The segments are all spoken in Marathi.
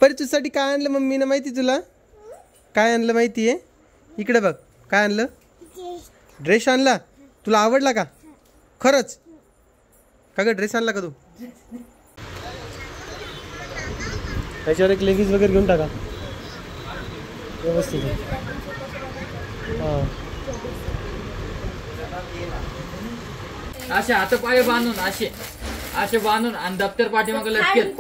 परी तुझ्यासाठी काय आणलं मम्मीनं माहिती तुला? काय आणलं माहिती आहे? इकडे बघ, काय आणलं? ड्रेस आणला. तुला आवडला का खरंच? का ग ड्रेस आणला का तू? त्याच्यावर एक लेगिन्स वगैरे घेऊन टाका व्यवस्थित. हां असे हात पाय बांधून असे बांधून आणि दप्तर पाठीमागे लटकेल.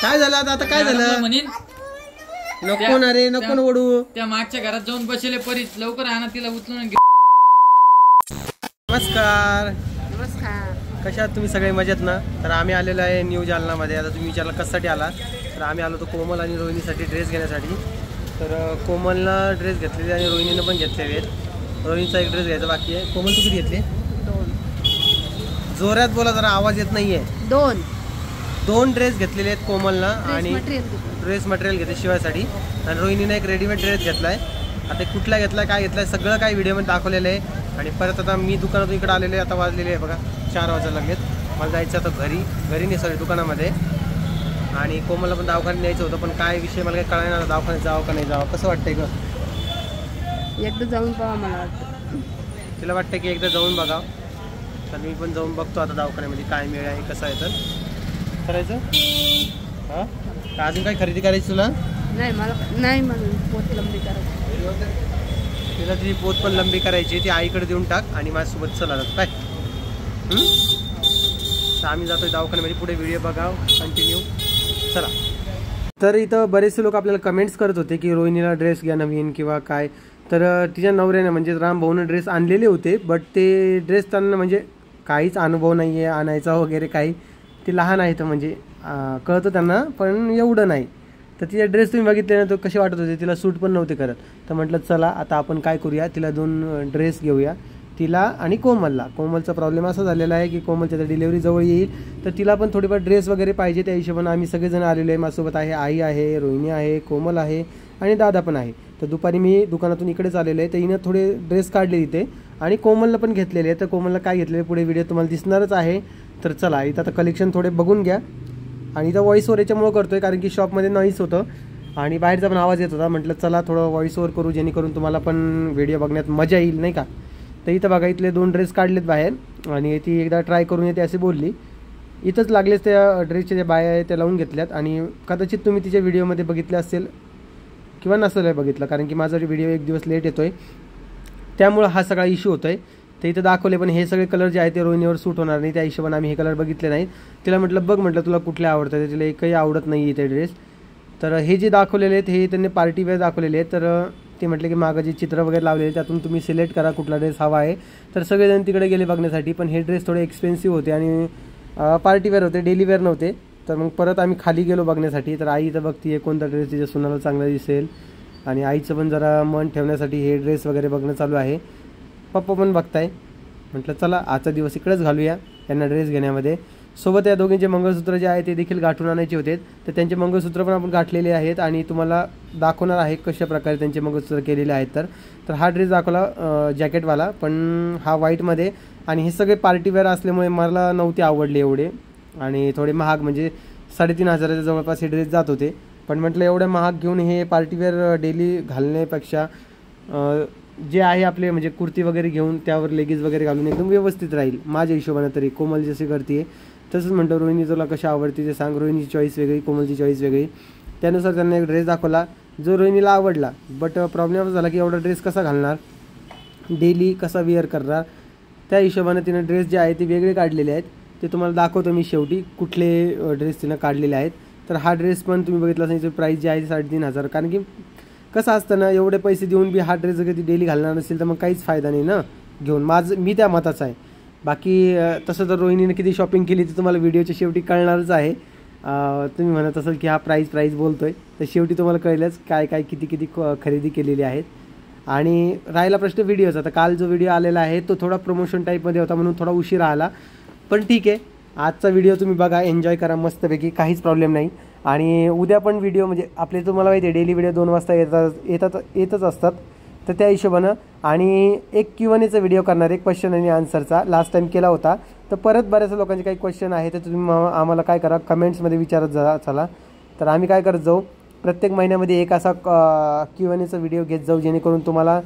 काय झालं आता काय झालं? म्हणीन नको ना रे, नको ना ओढू. त्या मागच्या घरात जाऊन बसले परीत. लवकर आणा तिला उचलून. नमस्कार. नमस्कार. कशा आहात तुम्ही सगळे? मजेत ना? तर आम्ही आलेलो आहे न्यू जालनामध्ये. आता तुम्ही विचारला कशासाठी आला, तर आम्ही आलो होतो कोमल आणि रोहिणीसाठी ड्रेस घेण्यासाठी. तर कोमलला ड्रेस घेतलेले आणि रोहिणीनं पण घेतलेले आहेत. रोहिणीचा एक ड्रेस घ्यायचा बाकी आहे. कोमल तू किती घेतले? 2. जोरात बोला जरा, आवाज येत नाही आहे. 2 ड्रेस घेतलेले आहेत कोमलला आणि ड्रेस मटेरियल घेतले शिवायसाठी. आणि रोहिणीने एक रेडीमेड ड्रेस घेतला आहे. आता कुठला घेतला काय घेतला सगळं काही व्हिडिओमध्ये दाखवलेलं आहे. आणि परत आता मी दुकानातून इकडे आलेले आहे. आता वाजलेले आहे बघा 4 वाजायला लागलेत. मला जायचं आता घरी नाही सॉरी दुकानामध्ये. आणि कोमलला पण दवाखान्यात न्यायचं होतं, पण काय विषय मला काही कळायला नाही. दवाखान्यात जावं का नाही जावं, कसं वाटतंय ग? एकदा जाऊन पाहा मला वाटतं. तिला वाटतं की एकदा जाऊन बघा. तर मी पण जाऊन बघतो आता दवाखान्यामध्ये काय मिळ आहे कसं आहे. तर करायचं हां. अजून काही खरेदी करायची तुला? नाही मला पोत लंबी करायची. तिला ती पोत पण लंबी करायची, ती आईकडे देऊन टाक आणि माझ्यासोबत चला काय. तर आम्ही जातोय दवाखान्यामध्ये. पुढे व्हिडिओ बघा कंटिन्यू. चला. तर इथं बरेचसे लोक आपल्याला कमेंट्स करत होते की रोहिणीला ड्रेस घ्या नवीन किंवा काय. तर तिच्या नवऱ्याने म्हणजे रामभाऊनं ड्रेस आणलेले होते, बट ते ड्रेस त्यांना म्हणजे काहीच अनुभव नाही आहे आणायचा वगैरे काही. ते लहान आहेत म्हणजे कळतं त्यांना, पण एवढं नाही. तर तिचे ड्रेस तुम्ही बघितले ना, तो कसे वाटत होते, तिला सूट पण नव्हते करत. तर म्हटलं चला आता आपण काय करूया, तिला 2 ड्रेस घेऊया, तिला आणि कोमलला. कोमलचा प्रॉब्लेम असा झालेला आहे की कोमलच्या डिलेवरी जवळ येईल, तर तिला पण थोडीफार ड्रेस वगैरे पाहिजे. त्या हिशोबाने आम्ही सगळेजण आलेलो आहे. माझ्यासोबत आहे आई आहे, रोहिणी आहे, कोमल आहे आणि दादा पण आहे. तर दुपारी मी दुकानातून इकडेच आलेलो आहे. तर हिनं थोडे ड्रेस काढले इथे आणि कोमलला पण घेतलेले आहे. तर कोमलला काय घेतलेले पुढे व्हिडिओ तुम्हाला दिसणारच आहे. तर चला इथं आता कलेक्शन थोडे बघून घ्या. आणि इथं व्हॉइस ओव्हर याच्यामुळं करतो आहे कारण की शॉपमध्ये नॉईस होतं आणि बाहेरचा पण आवाज येत होता. म्हटलं चला थोडं व्हॉइस ओव्हर करू जेणेकरून तुम्हाला पण व्हिडिओ बघण्यात मजा येईल नाही का. तर इथं बघा इथले 2 ड्रेस काढलेत बाहेर आणि ती एकदा ट्राय करून येते असे बोलली. इथंच लागलेच त्या ड्रेसच्या ज्या बाया आहेत त्या लावून घेतल्यात. आणि कदाचित तुम्ही तिच्या व्हिडिओमध्ये बघितलं असेल किंवा नसेल बघितलं, कारण की माझा व्हिडिओ 1 दिवस लेट येतो आहे त्यामुळं हा सगळा इश्यू होतो आहे. तर इथं दाखवले, पण हे सगळे कलर जे आहे ते रोहिणीवर सूट होणार नाही. त्या हिशोबाने आम्ही हे कलर बघितले नाहीत. तिला म्हटलं बघ, म्हटलं तुला कुठले आवडतात, तिला एकही आवडत नाही ते ड्रेस. तर हे जे दाखवलेले आहेत हे त्यांनी पार्टी वेअर दाखवलेले आहेत. तर ते म्हटले की मागं जे चित्र वगैरे लावलेले त्यातून तुम्ही सिलेक्ट करा कुठला ड्रेस हवा आहे. तर सगळेजण तिकडे गेले बघण्यासाठी, पण हे ड्रेस थोडे एक्सपेन्सिव्ह होते आणि पार्टी वेअर होते, डेली वेअर नव्हते. तर मग परत आम्ही खाली गेलो बघण्यासाठी. तर आई इथं बघती आहे कोणता ड्रेस तिच्या सुनाला चांगला दिसेल आणि आईचं पण जरा मन ठेवण्यासाठी हे ड्रेस वगैरे बघणं चालू आहे. पप्पा पण बघताय. म्हटलं चला आजचा दिवस इकडेच घालूया यांना ड्रेस घेण्यामध्ये. सोबत या दोघींचे मंगळसूत्र जे आहे ते देखील गाठून आणायचे होते. तर त्यांचे मंगळसूत्र पण आपण गाठलेले आहेत आणि तुम्हाला दाखवणार आहे कशा प्रकारे त्यांचे मंगळसूत्र केलेले आहेत. तर हा ड्रेस दाखवला जॅकेटवाला, पण हा व्हाईटमध्ये. आणि हे सगळे पार्टीवेअर असल्यामुळे मला नव्हते आवडले एवढे आणि थोडे महाग, म्हणजे 3,500 जवळपास हे ड्रेस जात होते. पण म्हटलं एवढं महाग घेऊन हे पार्टीवेअर डेली घालण्यापेक्षा जे आहे आपले म्हणजे कुर्ती वगैरे घेऊन त्यावर लेगिन्स वगैरे घालून एकदम व्यवस्थित राहील माझ्या हिशोबाने तरी. कोमल जशी करते तसंच म्हणतो. रोहिणी तुला कशा आवडते ते सांग. रोहिणीची चॉईस वेगळी, कोमलची चॉईस वेगळी. त्यानुसार त्यांना एक ड्रेस दाखवला जो रोहिणीला आवडला. बट प्रॉब्लेम असा झाला की एवढा ड्रेस कसा घालणार, डेली कसा वेअर करणार. त्या हिशोबाने तिनं ड्रेस जे आहे ते वेगळे काढलेले आहेत. ते तुम्हाला दाखवतो मी शेवटी कुठले ड्रेस तिनं काढलेले आहेत. तर हा ड्रेस पण तुम्ही बघितला असेल, याची प्राईस जी आहे 3,500. कारण की कसं असतं ना, एवढे पैसे देऊन बी हा ड्रेस जर कधी डेली घालणार नसेल तर मग काहीच फायदा नाही ना घेऊन. मी त्या मताचा आहे. बाकी तसं तर रोहिणीने किती शॉपिंग केली ते तुम्हाला व्हिडिओच्या शेवटी कळणारच आहे. तुम्ही म्हणत असाल की हा प्राईस बोलतोय, तर शेवटी तुम्हाला कळलंच काय किती खरेदी केलेली आहेत. आणि राहिला प्रश्न व्हिडिओचा. तर काल जो व्हिडिओ आलेला आहे तो थोडा प्रमोशन टाईपमध्ये होता म्हणून थोडा उशीर आला, पण ठीक आहे. आजचा व्हिडिओ तुम्ही बघा, एन्जॉय करा मस्तपैकी, काहीच प्रॉब्लेम नाही. आणि उद्या पण व्हिडिओ म्हणजे आपले तुम्हाला माहिती आहे डेली व्हिडिओ 2 वाजता येतच असतात. तर त्या हिशोबानं आणि एक Q&Aचा व्हिडिओ करणार, एक क्वेश्चन आणि आन्सरचा. लास्ट टाइम केला होता, तर परत बऱ्याच लोकांचे काही क्वेश्चन आहे तर तुम्ही आम्हाला काय करा, कमेंट्समध्ये विचारत जा. चला, तर आम्ही काय करत जाऊ, प्रत्येक महिन्यामध्ये एक असा Q&Aचा व्हिडिओ घेत जाऊ, जेणेकरून तुम्हाला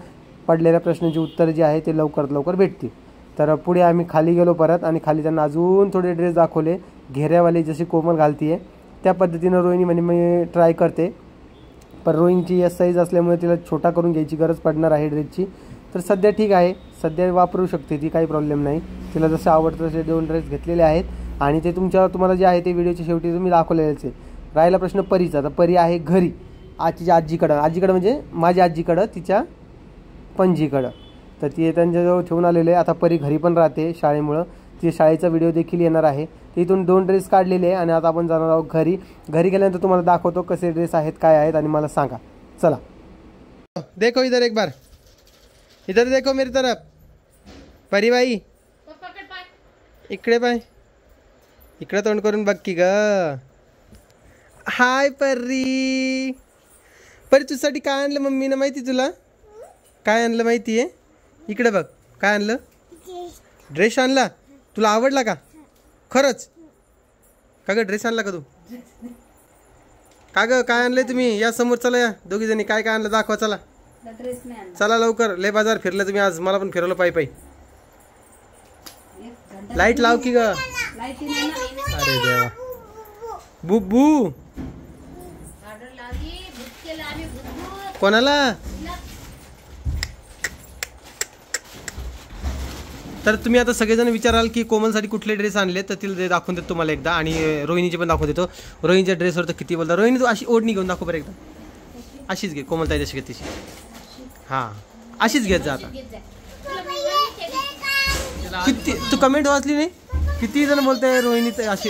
पडलेल्या प्रश्नांची उत्तरं जी आहे ते लवकरात लवकर भेटतील. तर पुढे आम्ही खाली गेलो परत, आणि खाली त्यांना अजून थोडे ड्रेस दाखवले, घेऱ्यावाले जशी कोमल घालती आहे त्या पद्धतीनं रोहिणी म्हणे मी ट्राय करते. पण रोहिणीची एस साईज असल्यामुळे तिला छोटा करून घ्यायची गरज पडणार आहे ड्रेसची. तर सध्या ठीक आहे, सध्या वापरू शकते ती, काही प्रॉब्लेम नाही. तिला जसे आवडतं तसे 2 ड्रेस घेतलेले आहेत, आणि ते तुम्हाला जे आहे ते व्हिडिओच्या शेवटी तुम्ही दाखवलेलेच आहे. राहिला प्रश्न परीचा. तर परी आहे घरी तिच्या आजीकडं म्हणजे माझ्या आजीकडं, तिच्या पणजीकडं. तर ती त्यांच्याजवळ ठेवून आलेले आहे. आता परी घरी पण राहते शाळेमुळं, तिच्या शाळेचा व्हिडिओ देखील येणार आहे. तर इथून 2 ड्रेस काढलेले आहे, आणि आता आपण जाणार आहोत घरी. घरी गेल्यानंतर तुम्हाला दाखवतो कसे ड्रेस आहेत, काय आहेत, आणि मला सांगा. चला, देखो इधर एक बार, इधर देखो मेरी तरफ. परी बाई इकडे पाय, इकडे तोंड करून बघ की ग. हाय परी. परी तुझ्यासाठी काय आणलं मम्मीनं माहिती तुला? काय आणलं माहिती आहे? इकडे बघ, काय आणलं? ड्रेस आणला. तुला आवडला का खरंच? का ग ड्रेस आणला का तू? का ग काय आणलंय तुम्ही? या समोर चला, या दोघी जणी. काय काय आणलं दाखवा. चला चला लवकर, लय बाजार फिरलं तुम्ही आज, मला पण फिरवलं पायी पायी. लाईट लाव की ग. अरे देवा, बुब्बू कोणाला? तर तुम्ही आता सगळेजण विचाराल की कोमलसाठी कुठले ड्रेस आणले, तर तिला दाखवून देतो तुम्हाला एकदा, आणि रोहिणीचे पण दाखवून देतो. रोहिणीच्या ड्रेसवर तर किती बोलता. रोहिणी तू अशी ओढणी घेऊन दाखव बरं एकदा. अशीच घे कोमल ताई, जशी घे तशी. हां, अशीच घेत जा. आता किती तू कमेंट वाचली नाही? किती जण बोलताय रोहिणी अशी.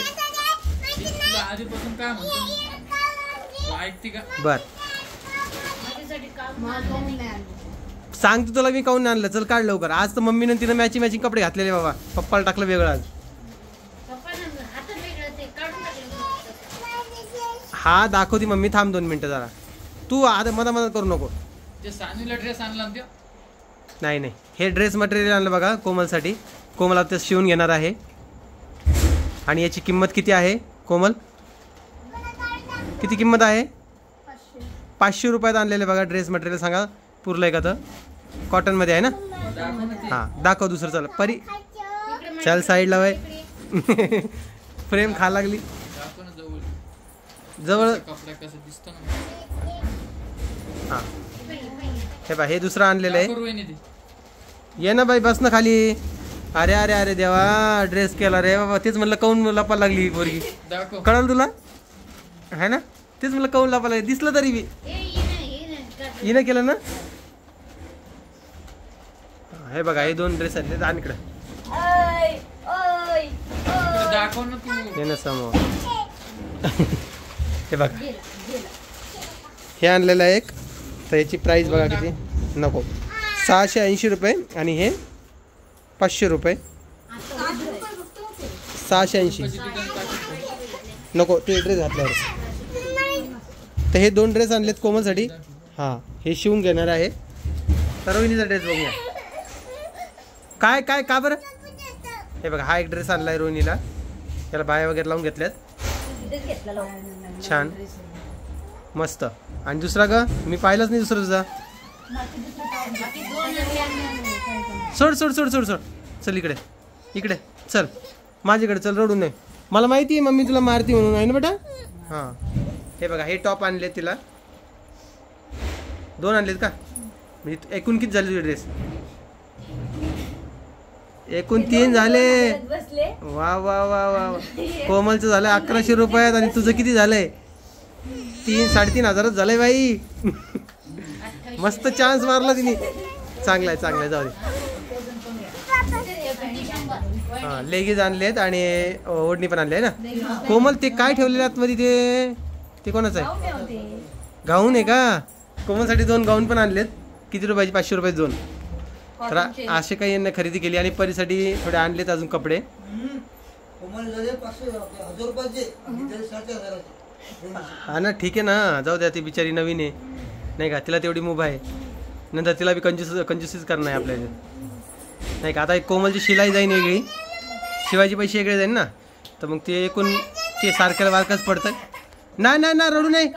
बर सांग तू, तुला मी काऊन आणलं. चल काढ लवकर. आज तर मम्मीनं तिनं मॅचिंग कपडे घातलेले बाबा. पप्पाला टाकलं वेगळं आज. हा दाखवती मम्मी, थांब 2 मिनिटं जरा. तू आता मदत करू नको. ड्रेस आणला नाही नाही, हे ड्रेस मटेरियल आणलं बघा कोमलसाठी. कोमल आता शिवून घेणार आहे. आणि याची किंमत किती आहे कोमल? किती किंमत आहे? 500 रुपयात आणलेले बघा ड्रेस मटेरियल. सांगा पुरलं आहे का? तर कॉटनमध्ये आहे ना? हां दाखव दुसरं. चला परी चल साईडला वय. फ्रेम खा लागली जवळ. हां हे बा, हे दुसरं आणलेलं आहे. ये ना बाई, बस ना खाली. अरे अरे अरे देवा, ड्रेस केला रे बाबा. तेच म्हणलं काऊन लपा लागली पोरगी. कळलं तुला है ना? तेच म्हणलं काऊन लपा लागली. दिसलं तरी बी हिनं केलं ना. हे बघा, हे 2 ड्रेस आणले. आणि इकडं हे ना समोर. हे बघा, हे आणलेलं आहे एक. तर याची प्राईस बघा किती. नको, 680 रुपये, आणि हे 500 रुपये. 680 नको, ते ड्रेस घातल्यावर. तर हे 2 ड्रेस आणलेत कोमलसाठी. हां, हे शिवून घेणार आहे. तर रोहिणीचा ड्रेस बघूया. काय काय का बरं? हे बघा, हा एक ड्रेस आणलाय रोहिणीला. त्याला बाया वगैरे लावून घेतल्यात. छान मस्त. आणि दुसरा ग मी पाहिलंच नाही दुसरं तुझा. सोड सोड सोड सोड सोड. चल इकडे इकडे चल, माझ्याकडे चल, रडू नये. मला माहिती आहे मम्मी तुला मारती म्हणून, आहे ना बेटा? हां हे बघा, हे टॉप आणले तिला. 2 आणलेत का? म्हणजे एकूण किती झाले तुझे ड्रेस? एकूण 3 झाले. वा वा वा वा. कोमलचं झालं 1100 रुपयात, आणि तुझं किती झालंय? 3-3.5 झालंय बाई. मस्त चान्स मारला तिने. चांगलाय चांगलाय, जाऊ दे. हां लेगीज आणलेत, आणि ओढणी पण आणली आहे ना. कोमल ते काय ठेवलेलं आतमध्ये? ते कोणाचं आहे? गाऊन आहे का? कोमलसाठी 2 गाऊन पण आणलेत. किती रुपयाची? 500 रुपये 2. तर असे काही यांना खरेदी केली. आणि परीसाठी थोडे आणलेत अजून कपडे. हा ना, ठीक आहे ना, जाऊ द्या. ती बिचारी नवीन आहे नाही का, तिला तेवढी मुभा आहे. नंतर तिला बी कंजूसीच करणं आहे आपल्याला, नाही का. आता एक कोमलची शिलाई जाईन वेगळी, शिवायचे पैसे वेगळे जाईन ना, तर मग ते एकूण ते सारख्याला वारकाच पडतं. नाही नाही ना, रडू नाही.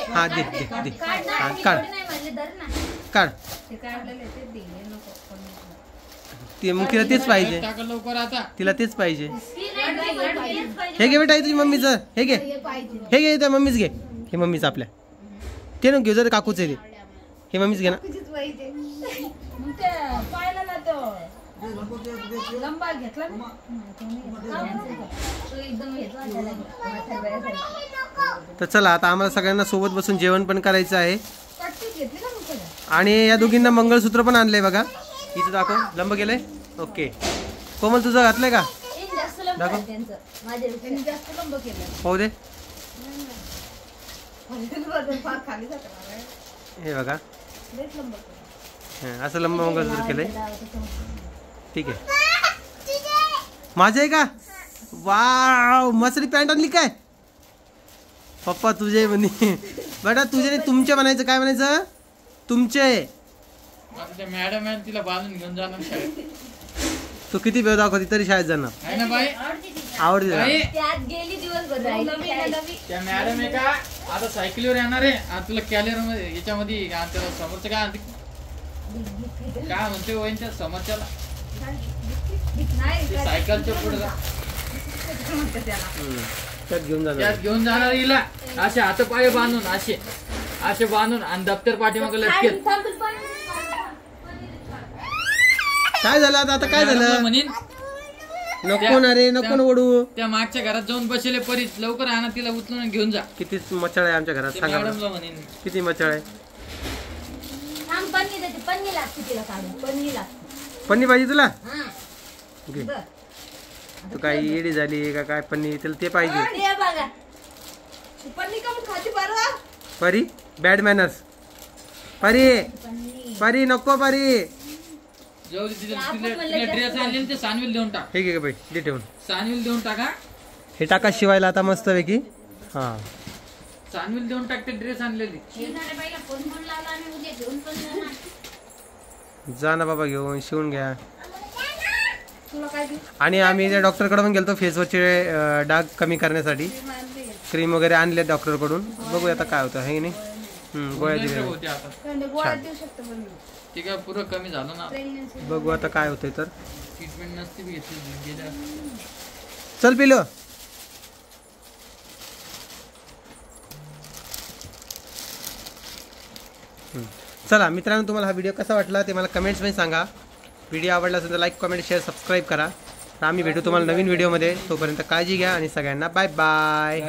हा दे दे दे, हा काढ काढ. ते मग तिला तेच पाहिजे, लवकर आता तिला तेच पाहिजे. हे घे बेटा, हे तुझी मम्मीचं, हे घे, हे घे, त्या मम्मीच घे, हे मम्मीचं आपल्या. ते नको घेऊ, जर काकूच आहे ते, हे मम्मीच घे ना. तर चला, आता आम्हाला सगळ्यांना सोबत बसून जेवण पण करायचं आहे. आणि या दोघींना मंगळसूत्र पण आणलंय बघा, इथं दाखव. लंब गेलंय. ओके, कोमल तुझं घातलंय का? दाखव. पाहू दे. हे बघा, असं लंब मंगळसूत्र केलंय. ठीक आहे. माझं आहे का? वाव, मसरी पॅन्ट आणली काय? पप्पा तुझे म्हणे. बेटा तुझे नाही, तुमचे म्हणायचं. काय म्हणायचं? तुमचे. मॅडम आहे, तिला बांधून घेऊन जाणार शाळेत. तू किती वेळ दाखवती तरी शाळेत जाणार. आहे ना बाई, आवडते. त्या मॅडम आहे का आता सायकलीवर येणार आहे. आता तुला कॅलेर मध्ये याच्यामध्ये त्याला समोरचं काय म्हणते वयांच्या समोरच्याला सायकलच्या पुढे त्यात घेऊन जाणार हिला. असे हात पाय बांधून, असे बांधून, आणि दप्तर पाठीमागे लटकेल. काय झालं आता? काय झालं? म्हणेन नको ना रे, नको ना ओढू. त्या मागच्या घरात जाऊन बसले परीत, लवकर आणा तिला उचलून घेऊन जा. किती मचळ आहे आमच्या घरात, सांगा मॅडमला म्हणेन किती मचळ आहे. पन्नी पाहिजे तुला? तू काय येडी झाली का काय? पन्नी तिला ते पाहिजे. परी बॅड मॅनर्स. परी परी नको. परी जाऊ दे, ड्रेस आणले ते सानवील देऊन टाक. हे घे बाई, दे ठेवून. सानवील देऊन टाका. हे टाका शिवायला आता मस्त पैकी. हा, सानवील देऊन टाक ते ड्रेस आणलेली. जा ना बाबा, घेऊन शिवून घ्या. आणि आम्ही त्या डॉक्टरकडे पण गेलतो फेसवरचे डाग कमी करण्यासाठी. क्रीम वगैरे आणले डॉक्टरकडून. बघू आता काय होतं, हे नाही. गोळ्या दिल्या. ठीक आहे, पुरं कमी झालं ना. बघू आता काय होतंय. तर ट्रीटमेंट नसते घेतली. चल पिलो. चला मित्रांनो, तुम्हाला हा व्हिडिओ कसा वाटला ते मला कमेंट्समध्ये सांगा. व्हिडिओ आवडला असेल तर लाईक, कमेंट, शेअर, सबस्क्राईब करा. तर आम्ही भेटू तुम्हाला नवीन व्हिडिओमध्ये. तोपर्यंत काळजी घ्या आणि सगळ्यांना बाय बाय.